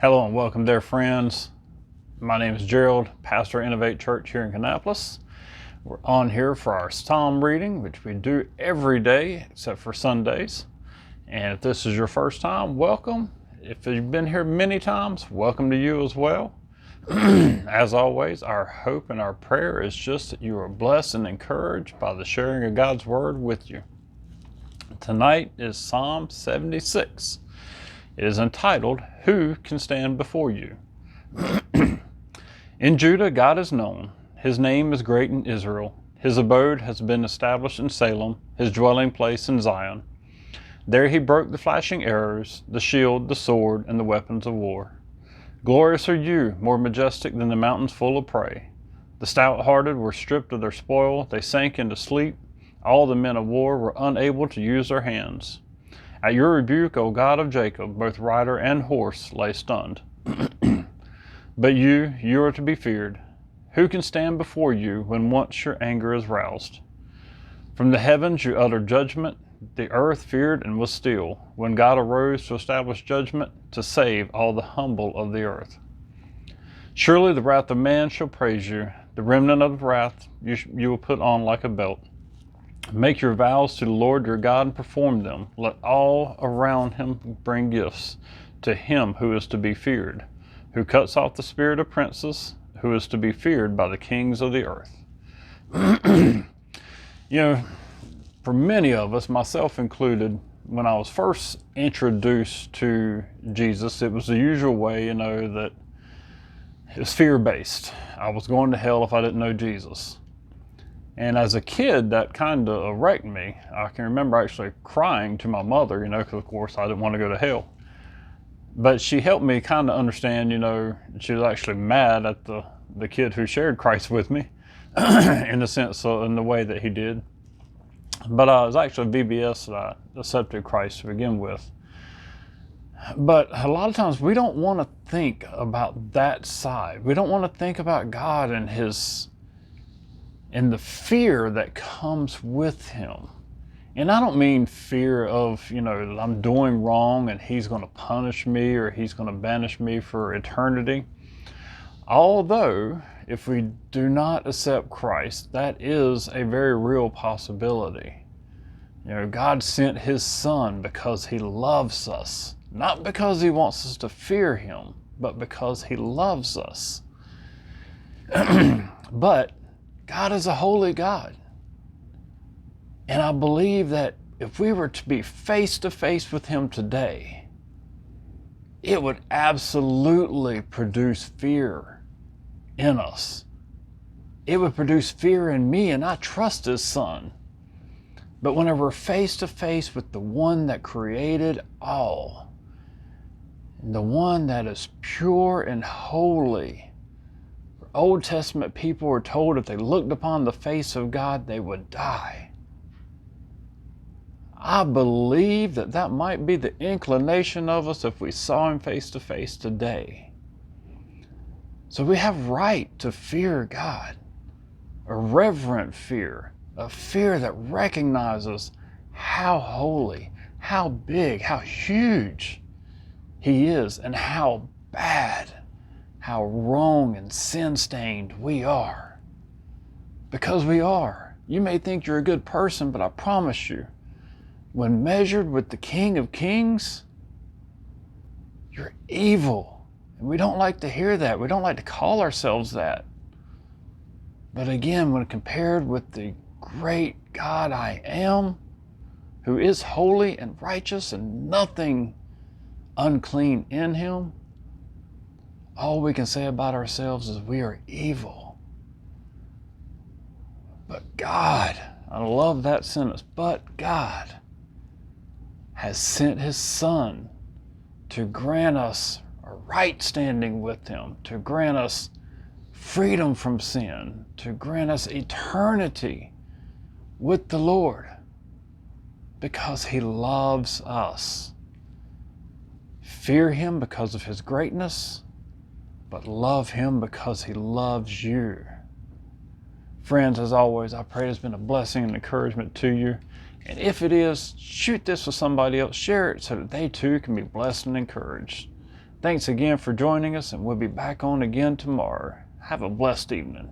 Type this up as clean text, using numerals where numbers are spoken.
Hello and welcome there, friends. My name is Gerald, pastor at Innovate Church here in Kannapolis. We're on here for our Psalm reading, which we do every day except for Sundays. And if this is your first time, welcome. If you've been here many times, welcome to you as well. As always, our hope and our prayer is just that you are blessed and encouraged by the sharing of God's Word with you. Tonight is Psalm 76. It is entitled, Who Can Stand Before You? In Judah, God is known. His name is great in Israel. His abode has been established in Salem, his dwelling place in Zion. There he broke the flashing arrows, the shield, the sword, and the weapons of war. Glorious are you, more majestic than the mountains full of prey. The stout-hearted were stripped of their spoil. They sank into sleep. All the men of war were unable to use their hands. At your rebuke, O God of Jacob, both rider and horse lay stunned. But you are to be feared. Who can stand before you when once your anger is roused? From the heavens you uttered judgment. The earth feared and was still, when God arose to establish judgment, to save all the humble of the earth. Surely the wrath of man shall praise you. The remnant of wrath you will put on like a belt. Make your vows to the Lord your God and perform them. Let all around him bring gifts to him who is to be feared, who cuts off the spirit of princes, who is to be feared by the kings of the earth. For many of us, myself included, when I was first introduced to Jesus, it was the usual way, that it was fear-based. I was going to hell if I didn't know Jesus. And as a kid, that kind of wrecked me. I can remember actually crying to my mother, because of course I didn't want to go to hell. But she helped me kind of understand, she was actually mad at the kid who shared Christ with me, in the way that he did. But it was actually VBS that I accepted Christ to begin with. But a lot of times we don't want to think about that side. We don't want to think about God and the fear that comes with him. And I don't mean fear of, I'm doing wrong and he's going to punish me or he's going to banish me for eternity. Although, if we do not accept Christ, that is a very real possibility. God sent his Son because he loves us, not because he wants us to fear him, but because he loves us. But God is a holy God. And I believe that if we were to be face to face with him today, it would absolutely produce fear in us. It would produce fear in me, and I trust his Son. But whenever we're face to face with the one that created all, and the one that is pure and holy, Old Testament people were told if they looked upon the face of God, they would die. I believe that might be the inclination of us if we saw him face to face today. So we have right to fear God, a reverent fear, a fear that recognizes how holy, how big, how huge he is, and how bad, how wrong and sin-stained we are. Because we are. You may think you're a good person, but I promise you, when measured with the King of Kings, you're evil. And we don't like to hear that. We don't like to call ourselves that. But again, when compared with the great God I am, who is holy and righteous and nothing unclean in him, all we can say about ourselves is we are evil. But God, I love that sentence, but God has sent his Son to grant us a right standing with him, to grant us freedom from sin, to grant us eternity with the Lord, because he loves us. Fear him because of his greatness, but love him because he loves you. Friends, as always, I pray it's been a blessing and encouragement to you. And if it is, shoot this with somebody else. Share it so that they too can be blessed and encouraged. Thanks again for joining us, and we'll be back on again tomorrow. Have a blessed evening.